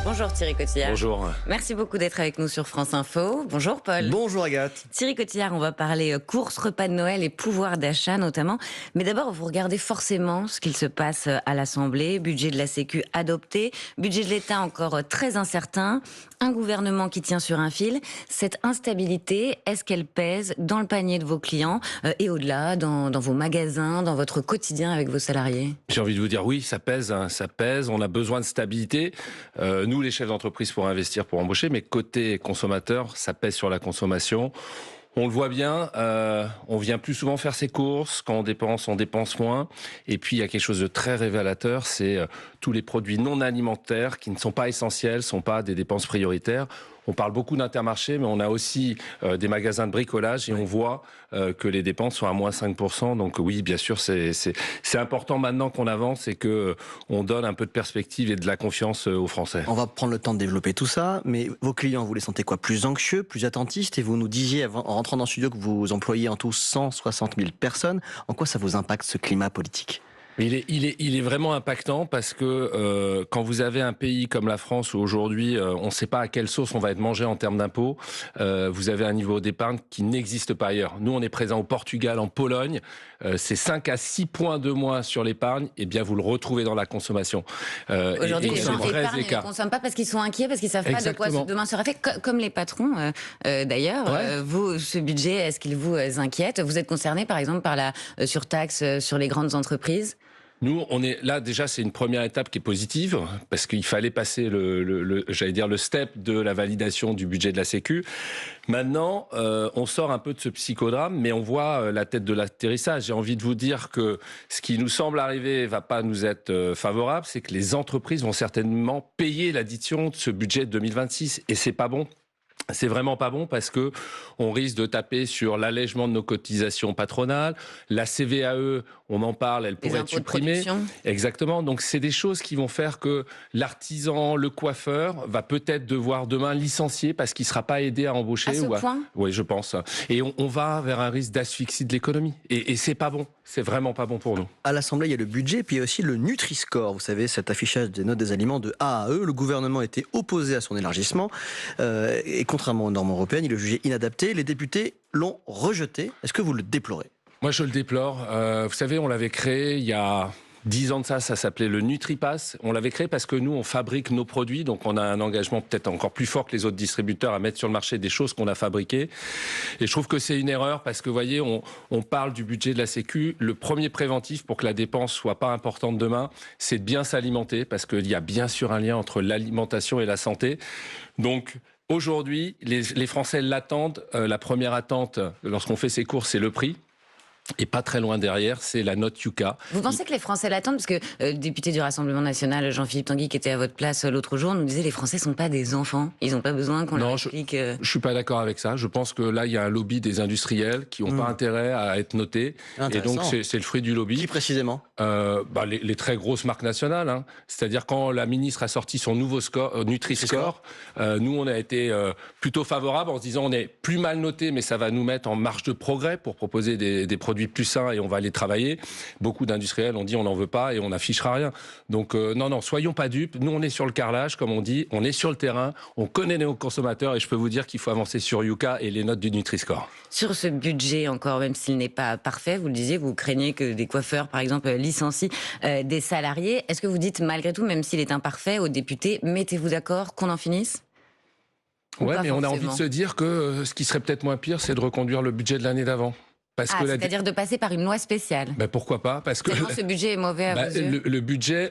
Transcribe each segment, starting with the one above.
Bonjour Thierry Cotillard. Bonjour. Merci beaucoup d'être avec nous sur France Info. Bonjour Paul. Bonjour Agathe. Thierry Cotillard, on va parler courses, repas de Noël et pouvoir d'achat notamment. Mais d'abord, vous regardez forcément ce qu'il se passe à l'Assemblée. Budget de la Sécu adopté, budget de l'État encore très incertain, un gouvernement qui tient sur un fil. Cette instabilité, est-ce qu'elle pèse dans le panier de vos clients et au-delà, dans vos magasins, dans votre quotidien avec vos salariés? J'ai envie de vous dire oui, ça pèse, hein, ça pèse. On a besoin de stabilité. Nous, les chefs d'entreprise, pour investir, pour embaucher, mais côté consommateur, ça pèse sur la consommation. On le voit bien, on vient plus souvent faire ses courses. Quand on dépense moins. Et puis, il y a quelque chose de très révélateur, c'est tous les produits non alimentaires qui ne sont pas essentiels, ne sont pas des dépenses prioritaires. On parle beaucoup d'Intermarché, mais on a aussi des magasins de bricolage et on voit que les dépenses sont à moins 5%. Donc oui, bien sûr, c'est important maintenant qu'on avance et qu'on donne un peu de perspective et de la confiance aux Français. On va prendre le temps de développer tout ça, mais vos clients, vous les sentez quoi? Plus anxieux, plus attentistes? Et vous nous disiez, en rentrant dans le studio, que vous employez en tout 160 000 personnes. En quoi ça vous impacte, ce climat politique? Il est vraiment impactant parce que quand vous avez un pays comme la France où aujourd'hui on ne sait pas à quelle sauce on va être mangé en termes d'impôts, vous avez un niveau d'épargne qui n'existe pas ailleurs. Nous, on est présent au Portugal, en Pologne, c'est 5 à 6 points de moins sur l'épargne, et bien vous le retrouvez dans la consommation. Aujourd'hui, les gens épargnent et ne consomment pas parce qu'ils sont inquiets, parce qu'ils ne savent pas de quoi demain sera fait, comme les patrons d'ailleurs. Ouais. Vous, ce budget, est-ce qu'il vous inquiète? Vous êtes concerné par exemple par la surtaxe sur les grandes entreprises? Nous, on est là, déjà, c'est une première étape qui est positive, parce qu'il fallait passer j'allais dire, le step de la validation du budget de la Sécu. Maintenant, on sort un peu de ce psychodrame, mais on voit la tête de l'atterrissage. J'ai envie de vous dire que ce qui nous semble arriver va pas nous être favorable, c'est que les entreprises vont certainement payer l'addition de ce budget de 2026, et c'est pas bon. C'est vraiment pas bon parce que on risque de taper sur l'allègement de nos cotisations patronales, la CVAE, on en parle, elle pourrait être supprimée. Exactement. Donc c'est des choses qui vont faire que l'artisan, le coiffeur va peut-être devoir demain licencier parce qu'il sera pas aidé à embaucher. À ce point ? Oui, je pense. Et on va vers un risque d'asphyxie de l'économie. Et c'est pas bon. C'est vraiment pas bon pour nous. À l'Assemblée, il y a le budget, puis il y a aussi le Nutri-Score. Vous savez, cet affichage des notes des aliments de A à E. Le gouvernement était opposé à son élargissement. Et contrairement aux normes européennes, il le jugeait inadapté. Les députés l'ont rejeté. Est-ce que vous le déplorez? Moi, je le déplore. Vous savez, on l'avait créé il y a 10 ans de ça s'appelait le NutriPass. On l'avait créé parce que nous, on fabrique nos produits, donc on a un engagement peut-être encore plus fort que les autres distributeurs à mettre sur le marché des choses qu'on a fabriquées. Et je trouve que c'est une erreur parce que, vous voyez, on parle du budget de la Sécu. Le premier préventif pour que la dépense soit pas importante demain, c'est de bien s'alimenter parce qu'il y a bien sûr un lien entre l'alimentation et la santé. Donc, aujourd'hui, les Français l'attendent. La première attente, lorsqu'on fait ses courses, c'est le prix. Et pas très loin derrière, c'est la note Yuka. Vous pensez que les Français l'attendent? Parce que le député du Rassemblement National, Jean-Philippe Tanguy, qui était à votre place l'autre jour, nous disait les Français ne sont pas des enfants. Ils n'ont pas besoin qu'on leur explique... Je suis pas d'accord avec ça. Je pense que là, il y a un lobby des industriels qui n'ont pas intérêt à être notés. Et donc, c'est le fruit du lobby. Qui précisément? Les très grosses marques nationales. Hein. C'est-à-dire quand la ministre a sorti son nouveau score, Nutri-Score, nous, on a été plutôt favorable en se disant on est plus mal noté, mais ça va nous mettre en marge de progrès pour proposer des produits plus sains et on va les travailler. Beaucoup d'industriels ont dit on n'en veut pas et on n'affichera rien. Donc non, soyons pas dupes. Nous, on est sur le carrelage, comme on dit. On est sur le terrain. On connaît nos consommateurs et je peux vous dire qu'il faut avancer sur Yuka et les notes du Nutri-Score. Sur ce budget encore, même s'il n'est pas parfait, vous le disiez, vous craignez que des coiffeurs, par exemple, licencient des salariés. Est-ce que vous dites, malgré tout, même s'il est imparfait, aux députés, mettez-vous d'accord qu'on en finisse? Ouais, mais on a envie de se dire que ce qui serait peut-être moins pire, c'est de reconduire le budget de l'année d'avant. C'est-à-dire de passer par une loi spéciale. Pourquoi pas? Parce que ce budget est mauvais à vos yeux. Le budget,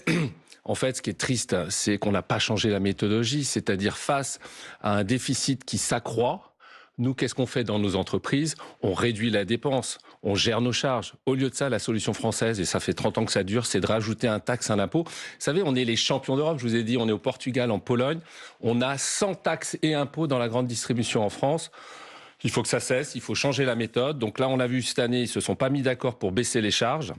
en fait, ce qui est triste, c'est qu'on n'a pas changé la méthodologie. C'est-à-dire face à un déficit qui s'accroît, nous, qu'est-ce qu'on fait dans nos entreprises? On réduit la dépense, on gère nos charges. Au lieu de ça, la solution française, et ça fait 30 ans que ça dure, c'est de rajouter un taxe, un impôt. Vous savez, on est les champions d'Europe, je vous ai dit, on est au Portugal, en Pologne. On a 100 taxes et impôts dans la grande distribution en France. Il faut que ça cesse, il faut changer la méthode. Donc là, on a vu cette année, ils ne se sont pas mis d'accord pour baisser les charges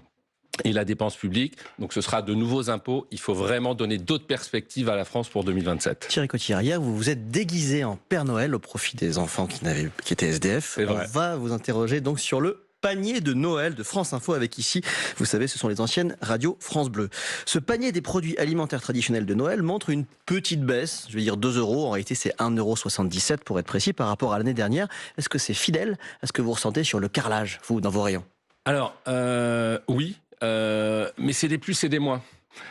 et la dépense publique. Donc ce sera de nouveaux impôts. Il faut vraiment donner d'autres perspectives à la France pour 2027. Thierry Cotillard, hier, vous vous êtes déguisé en Père Noël au profit des enfants qui étaient SDF. On va vous interroger donc sur le panier de Noël de France Info avec ici, vous savez, ce sont les anciennes radios France Bleu. Ce panier des produits alimentaires traditionnels de Noël montre une petite baisse, je vais dire 2 euros, en réalité c'est 1,77 € pour être précis par rapport à l'année dernière. Est-ce que c'est fidèle à ce que vous ressentez sur le carrelage, vous, dans vos rayons? Alors, oui, mais c'est des plus et des moins.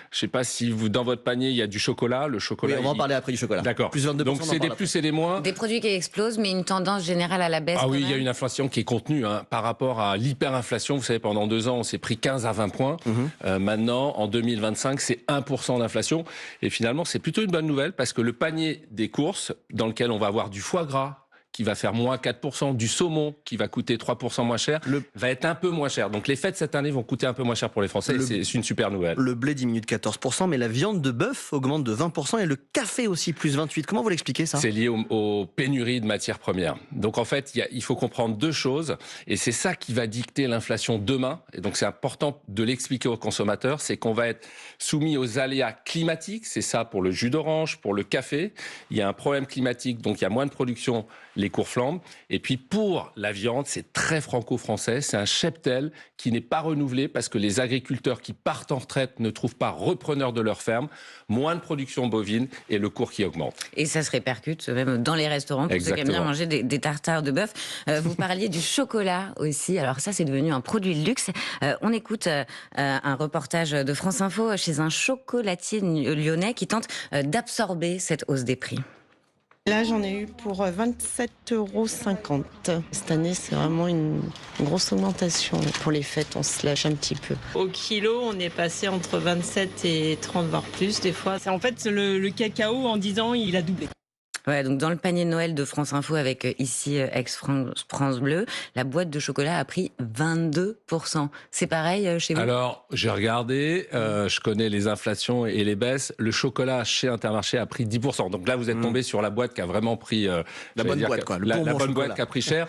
Je ne sais pas si dans votre panier, il y a du chocolat. Le chocolat. Oui, on va en parler après du chocolat. D'accord. Plus 22%. Donc c'est des plus et des moins. Des produits qui explosent, mais une tendance générale à la baisse. Ah oui, quand il y a même. une inflation qui est contenue par rapport à l'hyperinflation. Vous savez, pendant 2 ans, on s'est pris 15 à 20 points. Maintenant, en 2025, c'est 1% d'inflation. Et finalement, c'est plutôt une bonne nouvelle parce que le panier des courses, dans lequel on va avoir du foie gras, qui va faire moins 4%, du saumon qui va coûter 3% moins cher, va être un peu moins cher. Donc les fêtes cette année vont coûter un peu moins cher pour les Français, et c'est une super nouvelle. Le blé diminue de 14%, mais la viande de bœuf augmente de 20% et le café aussi plus 28%. Comment vous l'expliquez ça? C'est lié aux pénuries de matières premières. Donc en fait, il faut comprendre 2 choses, et c'est ça qui va dicter l'inflation demain. Et donc c'est important de l'expliquer aux consommateurs, c'est qu'on va être soumis aux aléas climatiques, c'est ça pour le jus d'orange, pour le café. Il y a un problème climatique, donc il y a moins de production, les cours flambent. Et puis pour la viande, c'est très franco-français, c'est un cheptel qui n'est pas renouvelé parce que les agriculteurs qui partent en retraite ne trouvent pas repreneurs de leur ferme, moins de production bovine et le cours qui augmente. Et ça se répercute même dans les restaurants pour ceux qui aiment bien manger des tartares de bœuf. Vous parliez du chocolat aussi, alors ça c'est devenu un produit de luxe. On écoute un reportage de France Info chez un chocolatier lyonnais qui tente d'absorber cette hausse des prix. Là, j'en ai eu pour 27,50 €. Cette année, c'est vraiment une grosse augmentation. Pour les fêtes, on se lâche un petit peu. Au kilo, on est passé entre 27 et 30, voire plus des fois. C'est en fait le cacao, en 10 ans, il a doublé. Ouais, donc dans le panier de Noël de France Info avec ici ex-France Bleu, la boîte de chocolat a pris 22%. C'est pareil chez vous? Alors, j'ai regardé, je connais les inflations et les baisses. Le chocolat chez Intermarché a pris 10%. Donc là, vous êtes tombé sur la boîte qui a vraiment pris... la bonne boîte, quoi. La bonne boîte qui a pris cher.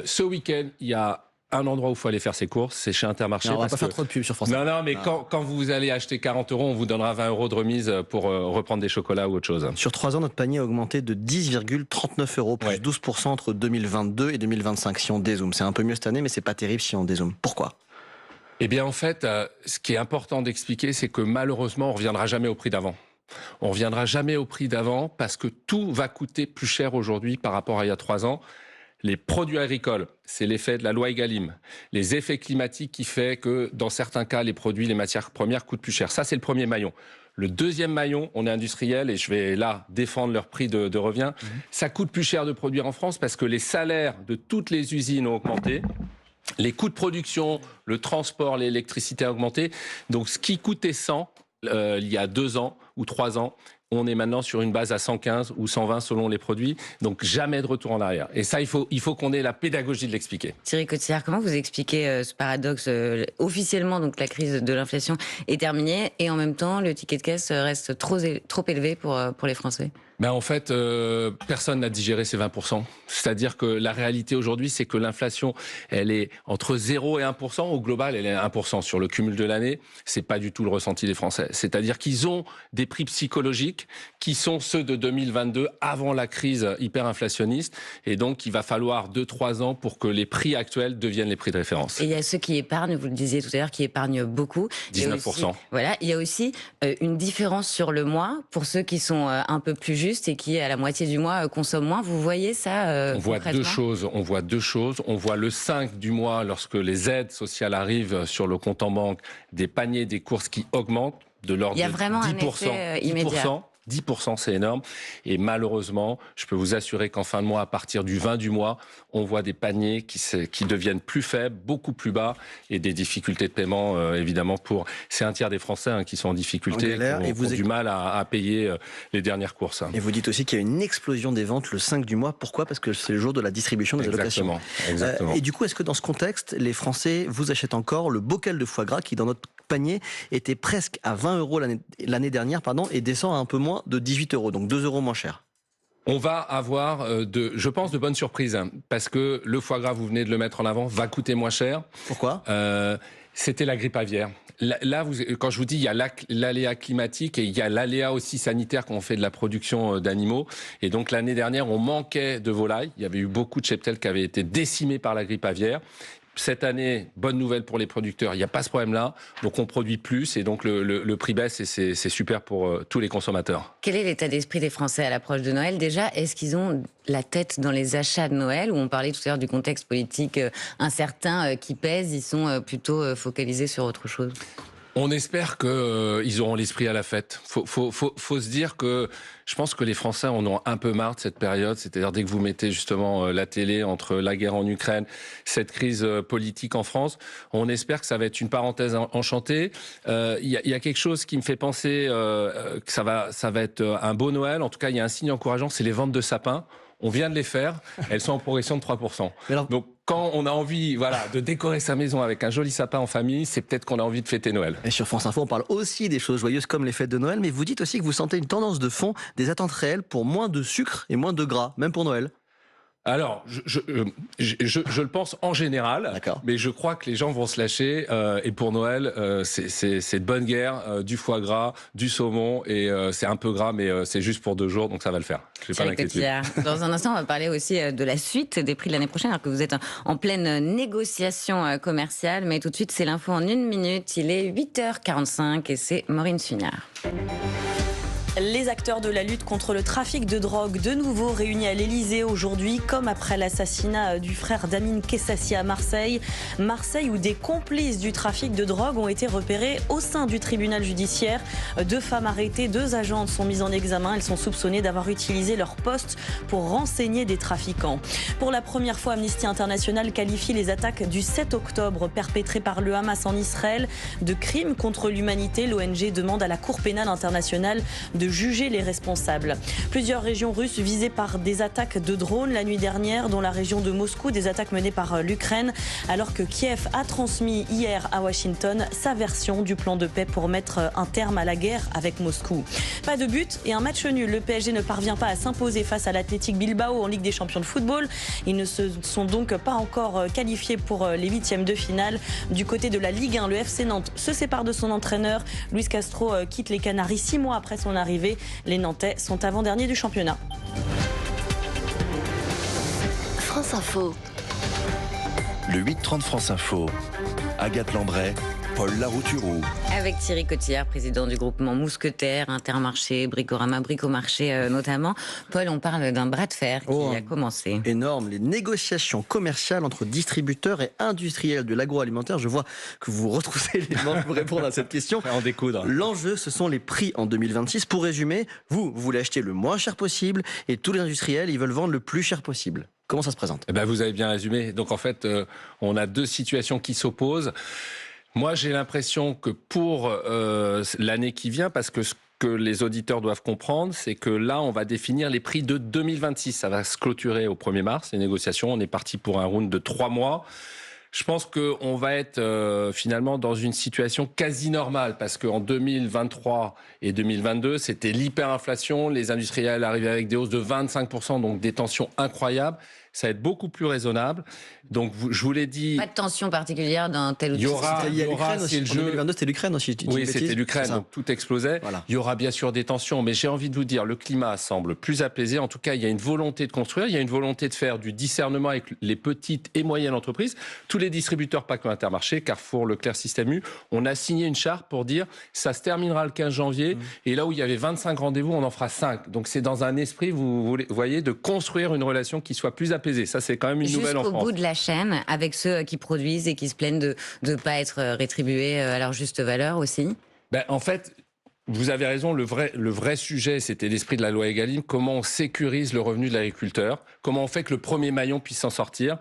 Ce week-end, il y a un endroit où il faut aller faire ses courses, c'est chez Intermarché. Non, on va pas faire trop de pub sur France Info. Non, mais quand vous allez acheter 40 €, on vous donnera 20 € de remise pour reprendre des chocolats ou autre chose. Sur 3 ans, notre panier a augmenté de 10,39 €, plus 12% entre 2022 et 2025 si on dézoome. C'est un peu mieux cette année, mais c'est pas terrible si on dézoome. Pourquoi? Eh bien, en fait, ce qui est important d'expliquer, c'est que malheureusement, on ne reviendra jamais au prix d'avant. On ne reviendra jamais au prix d'avant parce que tout va coûter plus cher aujourd'hui par rapport à il y a 3 ans. Les produits agricoles, c'est l'effet de la loi Egalim. Les effets climatiques qui fait que, dans certains cas, les produits, les matières premières coûtent plus cher. Ça, c'est le premier maillon. Le deuxième maillon, on est industriel et je vais là défendre leur prix de revient. Ça coûte plus cher de produire en France parce que les salaires de toutes les usines ont augmenté. Les coûts de production, le transport, l'électricité ont augmenté. Donc, ce qui coûtait 100 il y a 2 ans ou 3 ans, on est maintenant sur une base à 115 ou 120 selon les produits. Donc jamais de retour en arrière. Et ça, il faut qu'on ait la pédagogie de l'expliquer. Thierry Cotillard, comment vous expliquez ce paradoxe? Officiellement, donc la crise de l'inflation est terminée et en même temps, le ticket de caisse reste trop élevé pour les Français. Ben en fait, personne n'a digéré ces 20%. C'est-à-dire que la réalité aujourd'hui, c'est que l'inflation, elle est entre 0 et 1%. Au global, elle est 1%. Sur le cumul de l'année, c'est pas du tout le ressenti des Français. C'est-à-dire qu'ils ont des prix psychologiques qui sont ceux de 2022, avant la crise hyperinflationniste. Et donc, il va falloir 2-3 ans pour que les prix actuels deviennent les prix de référence. Et il y a ceux qui épargnent, vous le disiez tout à l'heure, qui épargnent beaucoup. 19%. Voilà, il y a aussi une différence sur le mois pour ceux qui sont un peu plus justes et qui, à la moitié du mois, consomment moins. Vous voyez ça On voit deux choses. On voit deux choses. On voit le 5 du mois, lorsque les aides sociales arrivent sur le compte en banque, des paniers, des courses qui augmentent de l'ordre de 10%. Il y a vraiment un effet immédiat. 10%, c'est énorme. Et malheureusement, je peux vous assurer qu'en fin de mois, à partir du 20 du mois, on voit des paniers qui deviennent plus faibles, beaucoup plus bas, et des difficultés de paiement, évidemment, c'est un tiers des Français qui sont en difficulté, qui ont du mal à payer les dernières courses. Et vous dites aussi qu'il y a une explosion des ventes le 5 du mois. Pourquoi? Parce que c'est le jour de la distribution des allocations. Exactement. Et du coup, est-ce que dans ce contexte, les Français vous achètent encore le bocal de foie gras qui, dans notre panier, était presque à 20 € l'année dernière, et descend à un peu moins de 18 €, donc 2 € moins cher? On va avoir, je pense, de bonnes surprises, parce que le foie gras, vous venez de le mettre en avant, va coûter moins cher. Pourquoi? C'était la grippe aviaire. Là, quand je vous dis, il y a l'aléa climatique et il y a l'aléa aussi sanitaire quand on fait de la production d'animaux. Et donc, l'année dernière, on manquait de volailles. Il y avait eu beaucoup de cheptels qui avaient été décimés par la grippe aviaire. Cette année, bonne nouvelle pour les producteurs, il n'y a pas ce problème-là, donc on produit plus et donc le prix baisse et c'est super pour tous les consommateurs. Quel est l'état d'esprit des Français à l'approche de Noël? Déjà, est-ce qu'ils ont la tête dans les achats de Noël, où on parlait tout à l'heure du contexte politique incertain qui pèse, ils sont plutôt focalisés sur autre chose? On espère qu'ils auront l'esprit à la fête. Faut se dire que je pense que les Français en ont un peu marre de cette période. C'est-à-dire dès que vous mettez justement la télé entre la guerre en Ukraine, cette crise politique en France, on espère que ça va être une parenthèse enchantée. Il y a quelque chose qui me fait penser que ça va être un beau Noël. En tout cas, il y a un signe encourageant, c'est les ventes de sapins. On vient de les faire, elles sont en progression de 3%. Donc quand on a envie de décorer sa maison avec un joli sapin en famille, c'est peut-être qu'on a envie de fêter Noël. Et sur France Info, on parle aussi des choses joyeuses comme les fêtes de Noël, mais vous dites aussi que vous sentez une tendance de fond, des attentes réelles pour moins de sucre et moins de gras, même pour Noël. Alors, je le pense en général, mais je crois que les gens vont se lâcher. Et pour Noël, c'est de bonne guerre, du foie gras, du saumon, et c'est un peu gras, mais c'est juste pour 2 jours, donc ça va le faire. Je n'ai pas d'inquiétude. Dans un instant, on va parler aussi de la suite des prix de l'année prochaine, alors que vous êtes en pleine négociation commerciale. Mais tout de suite, c'est l'info en 1 minute. Il est 8h45 et c'est Maureen Sugnard. Les acteurs de la lutte contre le trafic de drogue, de nouveau réunis à l'Elysée aujourd'hui, comme après l'assassinat du frère d'Amine Kessassi à Marseille. Marseille, où des complices du trafic de drogue ont été repérés au sein du tribunal judiciaire. 2 femmes arrêtées, 2 agentes sont mises en examen. Elles sont soupçonnées d'avoir utilisé leur poste pour renseigner des trafiquants. Pour la première fois, Amnesty International qualifie les attaques du 7 octobre perpétrées par le Hamas en Israël de crimes contre l'humanité. L'ONG demande à la Cour pénale internationale de juger les responsables. Plusieurs régions russes visées par des attaques de drones la nuit dernière, dont la région de Moscou, des attaques menées par l'Ukraine, alors que Kiev a transmis hier à Washington sa version du plan de paix pour mettre un terme à la guerre avec Moscou. Pas de but et un match nul. Le PSG ne parvient pas à s'imposer face à l'Athletic Bilbao en Ligue des Champions de football. Ils ne se sont donc pas encore qualifiés pour les 8e de finale. Du côté de la Ligue 1, le FC Nantes se sépare de son entraîneur. Luis Castro quitte les Canaries 6 mois après son arrivée. Les Nantais sont avant-derniers du championnat. France Info. Le 8-30 France Info. Agathe Landray, Paul Larouturou. Avec Thierry Cotillard, président du groupement Mousquetaires, Intermarché, Bricorama, Bricomarché notamment. Paul, on parle d'un bras de fer qui a commencé. Énorme, les négociations commerciales entre distributeurs et industriels de l'agroalimentaire. Je vois que vous retroussez les manches pour répondre à cette question. En découdre. L'enjeu, ce sont les prix en 2026. Pour résumer, vous voulez acheter le moins cher possible et tous les industriels, ils veulent vendre le plus cher possible. Comment ça se présente ? Vous avez bien résumé. Donc en fait, on a 2 situations qui s'opposent. Moi, j'ai l'impression que pour l'année qui vient, parce que ce que les auditeurs doivent comprendre, c'est que là, on va définir les prix de 2026. Ça va se clôturer au 1er mars, les négociations. On est parti pour un round de 3 mois. Je pense qu'on va être finalement dans une situation quasi normale, parce qu'en 2023 et 2022, c'était l'hyperinflation. Les industriels arrivaient avec des hausses de 25%, donc des tensions incroyables. Ça va être beaucoup plus raisonnable. Donc, je vous l'ai dit... Pas de tension particulière dans tel ou tel... Il y aura, c'est le jeu. En 2022, c'était l'Ukraine aussi. Oui, c'était l'Ukraine, donc tout explosait. Voilà. Il y aura bien sûr des tensions, mais j'ai envie de vous dire, le climat semble plus apaisé. En tout cas, il y a une volonté de construire, il y a une volonté de faire du discernement avec les petites et moyennes entreprises. Tous les distributeurs, pas que Intermarché, Carrefour, Leclerc, Système U, on a signé une charte pour dire ça se terminera le 15 janvier. Et là où il y avait 25 rendez-vous, on en fera 5. Donc c'est dans un esprit, vous voyez, de construire une relation qui soit plus apaisée. Ça, c'est quand même une nouvelle en France. Jusqu'au bout de la chaîne, avec ceux qui produisent et qui se plaignent de ne pas être rétribués à leur juste valeur aussi. En fait, vous avez raison, le vrai sujet, c'était l'esprit de la loi Egalim. Comment on sécurise le revenu de l'agriculteur ? Comment on fait que le premier maillon puisse s'en sortir ?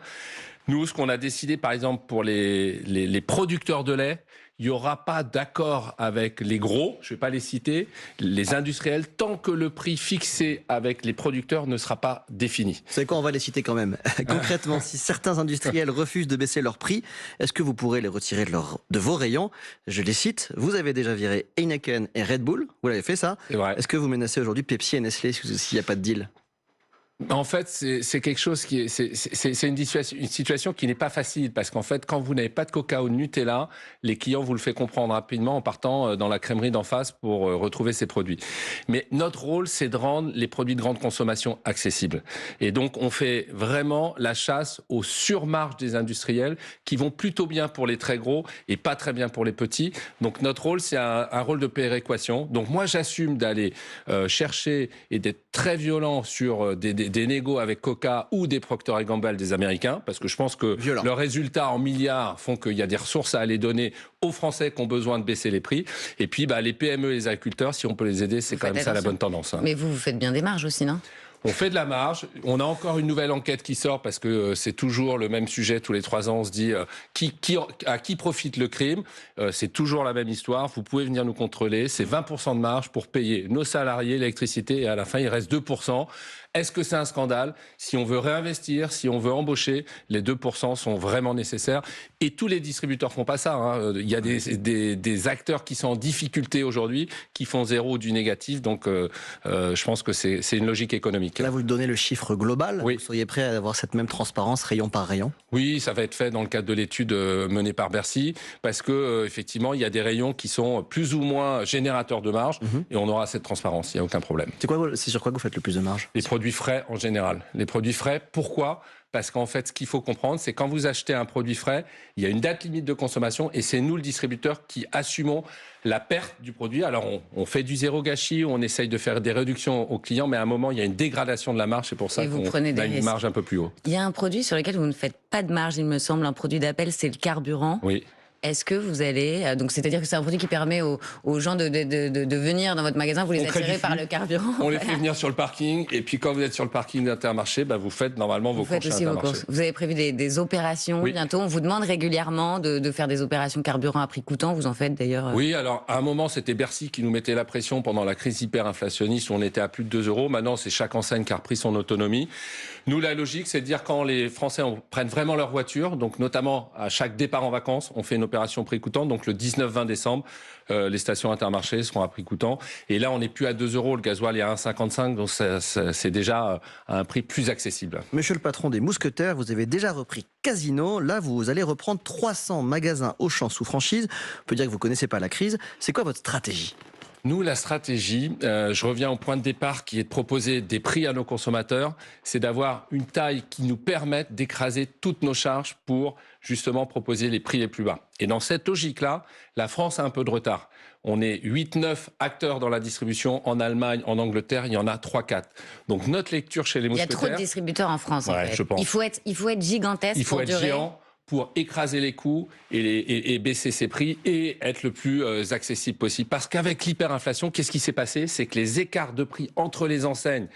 Nous, ce qu'on a décidé, par exemple, pour les producteurs de lait, il n'y aura pas d'accord avec les gros, je ne vais pas les citer, les industriels, tant que le prix fixé avec les producteurs ne sera pas défini. Vous savez quoi, on va les citer quand même. Concrètement, si certains industriels refusent de baisser leur prix, est-ce que vous pourrez les retirer de vos rayons ? Je les cite, vous avez déjà viré Heineken et Red Bull, vous l'avez fait ça. C'est vrai. Est-ce que vous menacez aujourd'hui Pepsi et Nestlé s'il n'y a pas de deal ? En fait, c'est quelque chose qui est, c'est une situation qui n'est pas facile parce qu'en fait, quand vous n'avez pas de coca ou de Nutella, les clients vous le font comprendre rapidement en partant dans la crèmerie d'en face pour retrouver ces produits. Mais notre rôle, c'est de rendre les produits de grande consommation accessibles. Et donc, on fait vraiment la chasse aux surmarges des industriels qui vont plutôt bien pour les très gros et pas très bien pour les petits. Donc, notre rôle, c'est un rôle de péréquation. Donc, moi, j'assume d'aller chercher et d'être très violent sur des négos avec Coca ou des Procter & Gamble des Américains, parce que je pense que leurs résultats en milliards font qu'il y a des ressources à aller donner aux Français qui ont besoin de baisser les prix. Et puis les PME et les agriculteurs, si on peut les aider, c'est quand même ça la bonne tendance. Hein. Mais vous faites bien des marges aussi, non ? On fait de la marge. On a encore une nouvelle enquête qui sort parce que c'est toujours le même sujet. Tous les 3 ans, on se dit à qui profite le crime. C'est toujours la même histoire. Vous pouvez venir nous contrôler. C'est 20% de marge pour payer nos salariés, l'électricité. Et à la fin, il reste 2%. Est-ce que c'est un scandale ? Si on veut réinvestir, si on veut embaucher, les 2% sont vraiment nécessaires. Et tous les distributeurs font pas ça. Hein. Il y a des acteurs qui sont en difficulté aujourd'hui, qui font 0 ou du négatif. Donc, je pense que c'est une logique économique. Là, vous donnez le chiffre global. Oui. Vous seriez prêt à avoir cette même transparence rayon par rayon ? Oui, ça va être fait dans le cadre de l'étude menée par Bercy, parce que effectivement, il y a des rayons qui sont plus ou moins générateurs de marge, et on aura cette transparence. Il n'y a aucun problème. C'est sur quoi vous faites le plus de marge ? Les produits frais en général. Les produits frais, pourquoi ? Parce qu'en fait, ce qu'il faut comprendre, c'est quand vous achetez un produit frais, il y a une date limite de consommation et c'est nous, le distributeur, qui assumons la perte du produit. Alors, on fait du zéro gâchis, on essaye de faire des réductions aux clients, mais à un moment, il y a une dégradation de la marge. C'est pour ça qu'on a une marge un peu plus haut. Il y a un produit sur lequel vous ne faites pas de marge, il me semble, un produit d'appel, c'est le carburant. Oui. Est-ce que vous allez... Donc, c'est-à-dire que c'est un produit qui permet aux gens de venir dans votre magasin, vous les attirez par le carburant. On les fait venir sur le parking, et puis quand vous êtes sur le parking d'Intermarché, vous faites normalement vos courses à Intermarché. Vous avez prévu des opérations bientôt. On vous demande régulièrement de faire des opérations carburant à prix coûtant. Vous en faites d'ailleurs. Oui, alors à un moment, c'était Bercy qui nous mettait la pression pendant la crise hyperinflationniste où on était à plus de 2 €. Maintenant, c'est chaque enseigne qui a repris son autonomie. Nous, la logique, c'est de dire quand les Français prennent vraiment leur voiture, donc notamment à chaque départ en vacances, on fait une opération prix coûtant. Donc le 19-20 décembre, les stations Intermarché seront à prix coûtant. Et là, on n'est plus à 2 €. Le gasoil est à 1,55 €. Donc c'est déjà à un prix plus accessible. Monsieur le patron des Mousquetaires, vous avez déjà repris Casino. Là, vous allez reprendre 300 magasins Auchan sous franchise. On peut dire que vous ne connaissez pas la crise. C'est quoi votre stratégie ? Nous, la stratégie, je reviens au point de départ qui est de proposer des prix à nos consommateurs, c'est d'avoir une taille qui nous permette d'écraser toutes nos charges pour justement proposer les prix les plus bas. Et dans cette logique-là, la France a un peu de retard. On est 8-9 acteurs dans la distribution en Allemagne, en Angleterre, il y en a 3-4. Donc notre lecture chez les Mousquetaires... Il y a trop de distributeurs en France, en fait. Je pense. Il faut être gigantesque pour durer. Géant pour écraser les coûts et baisser ses prix et être le plus accessible possible. Parce qu'avec l'hyperinflation, qu'est-ce qui s'est passé ? C'est que les écarts de prix entre les enseignes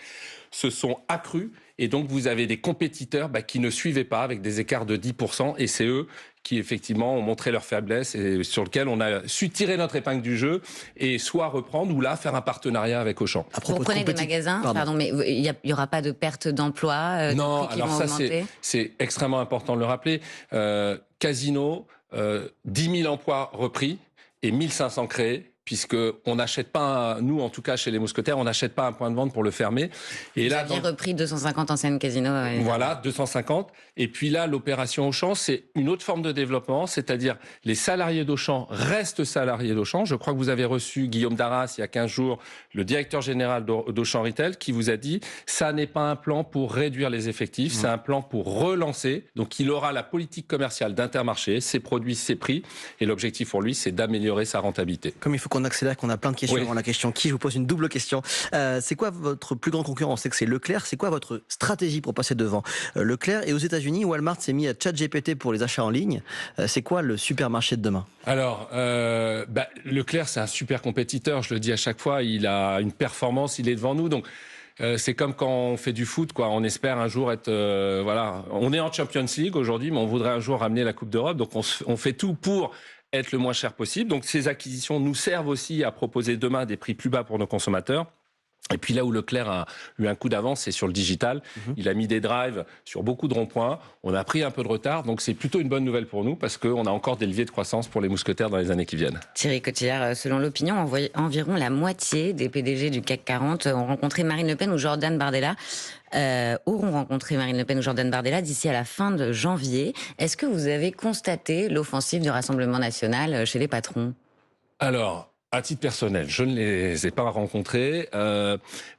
se sont accrus et donc vous avez des compétiteurs qui ne suivaient pas avec des écarts de 10% et c'est eux qui effectivement ont montré leur faiblesse et sur lequel on a su tirer notre épingle du jeu et soit reprendre ou là faire un partenariat avec Auchan. Vous reprenez des magasins, pardon, mais il n'y aura pas de perte d'emploi, non, de prix qui alors vont ça augmenter. c'est extrêmement important de le rappeler. Casino, 10 000 emplois repris et 1 500 créés. Puisqu'on n'achète pas, nous en tout cas chez les Mousquetaires, on n'achète pas un point de vente pour le fermer. Et vous aviez repris 250 enseignes Casino. Voilà, 250. Et puis là, l'opération Auchan, c'est une autre forme de développement, c'est-à-dire les salariés d'Auchan restent salariés d'Auchan. Je crois que vous avez reçu Guillaume Darras il y a 15 jours, le directeur général d'Auchan Retail, qui vous a dit ça n'est pas un plan pour réduire les effectifs, c'est un plan pour relancer. Donc il aura la politique commerciale d'Intermarché, ses produits, ses prix. Et l'objectif pour lui, c'est d'améliorer sa rentabilité. Comme il faut qu'on accélère, qu'on a plein de questions avant la question qui, je vous pose une double question. C'est quoi votre plus grand concurrent ? On sait que c'est Leclerc. C'est quoi votre stratégie pour passer devant Leclerc ? Et aux États-Unis, Walmart s'est mis à ChatGPT pour les achats en ligne. C'est quoi le supermarché de demain ? Alors, Leclerc, c'est un super compétiteur. Je le dis à chaque fois. Il a une performance. Il est devant nous. Donc, c'est comme quand on fait du foot, quoi. On espère un jour être, On est en Champions League aujourd'hui, mais on voudrait un jour ramener la Coupe d'Europe. Donc, on fait tout pour être le moins cher possible. Donc ces acquisitions nous servent aussi à proposer demain des prix plus bas pour nos consommateurs. Et puis là où Leclerc a eu un coup d'avance, c'est sur le digital. Il a mis des drives sur beaucoup de ronds-points. On a pris un peu de retard, donc c'est plutôt une bonne nouvelle pour nous parce qu'on a encore des leviers de croissance pour les mousquetaires dans les années qui viennent. Thierry Cotillard, selon l'opinion, environ la moitié des PDG du CAC 40 ont rencontré Marine Le Pen ou Jordan Bardella. Auront rencontré Marine Le Pen ou Jordan Bardella d'ici à la fin de janvier. Est-ce que vous avez constaté l'offensive du Rassemblement national chez les patrons ? Alors, à titre personnel, je ne les ai pas rencontrés,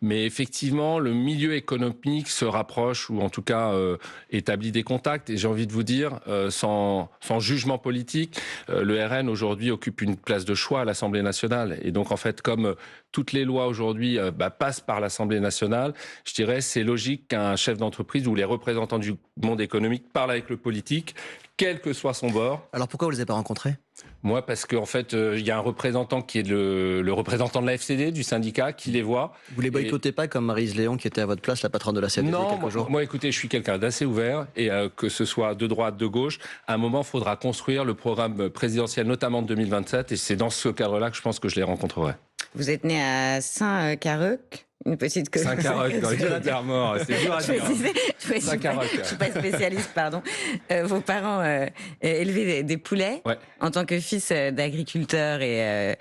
mais effectivement, le milieu économique se rapproche, ou en tout cas établit des contacts. Et j'ai envie de vous dire, sans jugement politique, le RN aujourd'hui occupe une place de choix à l'Assemblée nationale. Et donc, en fait, comme toutes les lois aujourd'hui passent par l'Assemblée nationale, je dirais c'est logique qu'un chef d'entreprise ou les représentants du monde économique parlent avec le politique, quel que soit son bord. Alors pourquoi vous ne les avez pas rencontrés ? Moi, parce qu'en fait, il y a un représentant qui est le représentant de la FCD, du syndicat, qui les voit. Vous les boycottez pas comme Maryse Léon qui était à votre place, la patronne de la CFDT il y a quelques jours ? Moi, écoutez, je suis quelqu'un d'assez ouvert et que ce soit de droite, de gauche, à un moment, il faudra construire le programme présidentiel, notamment de 2027, et c'est dans ce cadre-là que je pense que je les rencontrerai. Vous êtes né à Saint-Caroc, une petite commune. Saint-Caroc, dans les Terres-Morts, c'est dur à dire. Je ne suis pas spécialiste, pardon. Vos parents élevaient des poulets. Ouais. En tant que fils d'agriculteur et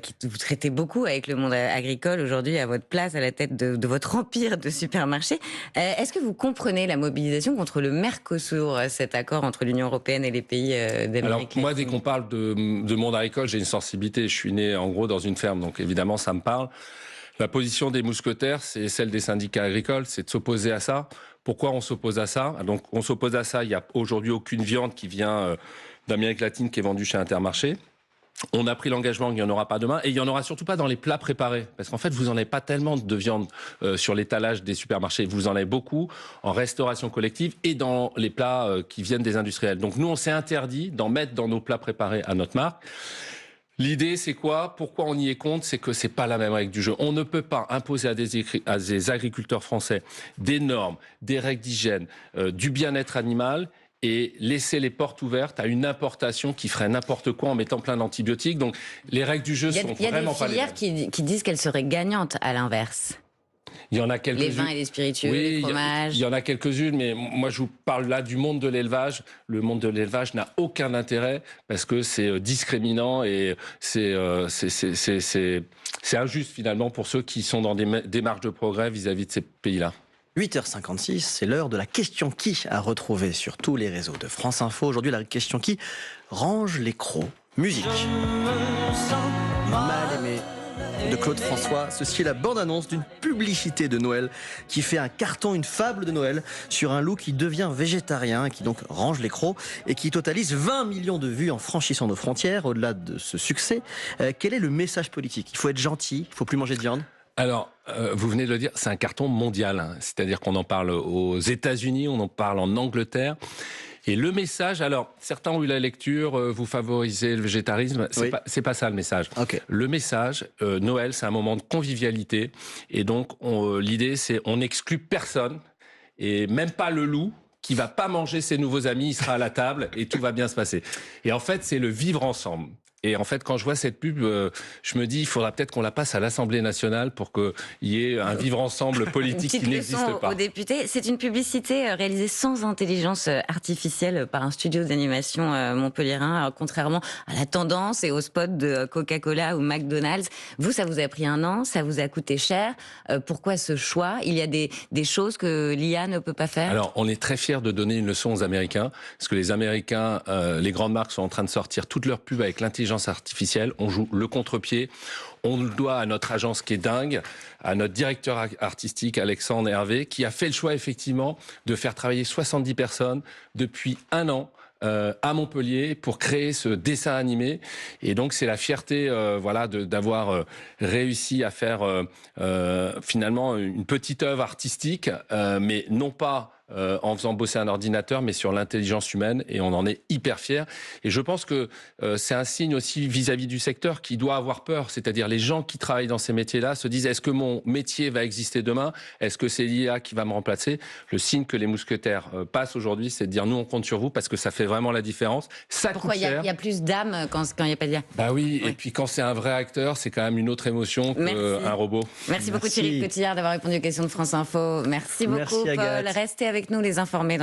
qui vous traitez beaucoup avec le monde agricole aujourd'hui à votre place, à la tête de votre empire de supermarchés. Est-ce que vous comprenez la mobilisation contre le Mercosur, cet accord entre l'Union européenne et les pays d'Amérique latine ? Alors moi, dès qu'on parle de monde agricole, j'ai une sensibilité. Je suis né en gros dans une ferme, donc évidemment ça me parle. La position des mousquetaires, c'est celle des syndicats agricoles, c'est de s'opposer à ça. Pourquoi on s'oppose à ça ? Donc on s'oppose à ça, il n'y a aujourd'hui aucune viande qui vient d'Amérique latine qui est vendue chez Intermarché. On a pris l'engagement qu'il n'y en aura pas demain et il n'y en aura surtout pas dans les plats préparés. Parce qu'en fait, vous n'en avez pas tellement de viande sur l'étalage des supermarchés. Vous en avez beaucoup en restauration collective et dans les plats qui viennent des industriels. Donc nous, on s'est interdit d'en mettre dans nos plats préparés à notre marque. L'idée, c'est quoi ? Pourquoi on y est contre ? C'est que c'est pas la même règle du jeu. On ne peut pas imposer à des agriculteurs français des normes, des règles d'hygiène, du bien-être animal et laisser les portes ouvertes à une importation qui ferait n'importe quoi en mettant plein d'antibiotiques. Donc, les règles du jeu sont vraiment pas les mêmes. Il y a des filières qui disent qu'elles seraient gagnantes à l'inverse. Il y en a quelques-unes. Les vins et les spiritueux, les fromages. Il y en a quelques-unes, mais moi je vous parle là du monde de l'élevage. Le monde de l'élevage n'a aucun intérêt parce que c'est discriminant et c'est injuste finalement pour ceux qui sont dans des démarches de progrès vis-à-vis de ces pays-là. 8h56, c'est l'heure de la question qui à retrouver sur tous les réseaux de France Info. Aujourd'hui, la question qui range les crocs. Musique. Mal aimé de Claude François. Ceci est la bande-annonce d'une publicité de Noël qui fait un carton, une fable de Noël sur un loup qui devient végétarien, qui donc range les crocs et qui totalise 20 millions de vues en franchissant nos frontières. Au-delà de ce succès, quel est le message politique ? Il faut être gentil, il ne faut plus manger de viande ? Alors, vous venez de le dire, c'est un carton mondial. Hein. C'est-à-dire qu'on en parle aux États-Unis, on en parle en Angleterre. Et le message, alors, certains ont eu la lecture, vous favorisez le végétarisme, c'est pas ça le message. Okay. Le message, Noël, c'est un moment de convivialité, et donc l'idée, c'est on n'exclut personne, et même pas le loup, qui va pas manger ses nouveaux amis, il sera à la table, et tout va bien se passer. Et en fait, c'est le vivre ensemble. Et en fait, quand je vois cette pub, je me dis, il faudra peut-être qu'on la passe à l'Assemblée nationale pour qu'il y ait un vivre-ensemble politique qui n'existe pas. Aux députés, c'est une publicité réalisée sans intelligence artificielle par un studio d'animation montpelliérain, contrairement à la tendance et aux spots de Coca-Cola ou McDonald's. Vous, ça vous a pris un an, ça vous a coûté cher. Pourquoi ce choix ? Il y a des choses que l'IA ne peut pas faire ? Alors, on est très fiers de donner une leçon aux Américains, parce que les Américains, les grandes marques sont en train de sortir toutes leurs pubs avec l'intelligence artificielle, on joue le contre-pied, on le doit à notre agence qui est dingue, à notre directeur artistique Alexandre Hervé, qui a fait le choix effectivement de faire travailler 70 personnes depuis un an à Montpellier pour créer ce dessin animé. Et donc c'est la fierté d'avoir réussi à faire finalement une petite œuvre artistique, mais non pas en faisant bosser un ordinateur, mais sur l'intelligence humaine, et on en est hyper fiers. Et je pense que c'est un signe aussi vis-à-vis du secteur qui doit avoir peur, c'est-à-dire les gens qui travaillent dans ces métiers-là se disent, est-ce que mon métier va exister demain? Est-ce que c'est l'IA qui va me remplacer? Le signe que les mousquetaires passent aujourd'hui, c'est de dire, nous on compte sur vous parce que ça fait vraiment la différence. Ça Pourquoi coûte il cher. y a plus d'âme quand il n'y a pas d'IA? Bah oui, et puis quand c'est un vrai acteur, c'est quand même une autre émotion qu'un robot. Merci beaucoup Thierry Cotillard d'avoir répondu aux questions de France Info. Merci beaucoup Merci, Paul. Agathe. Restez avec nous les informés.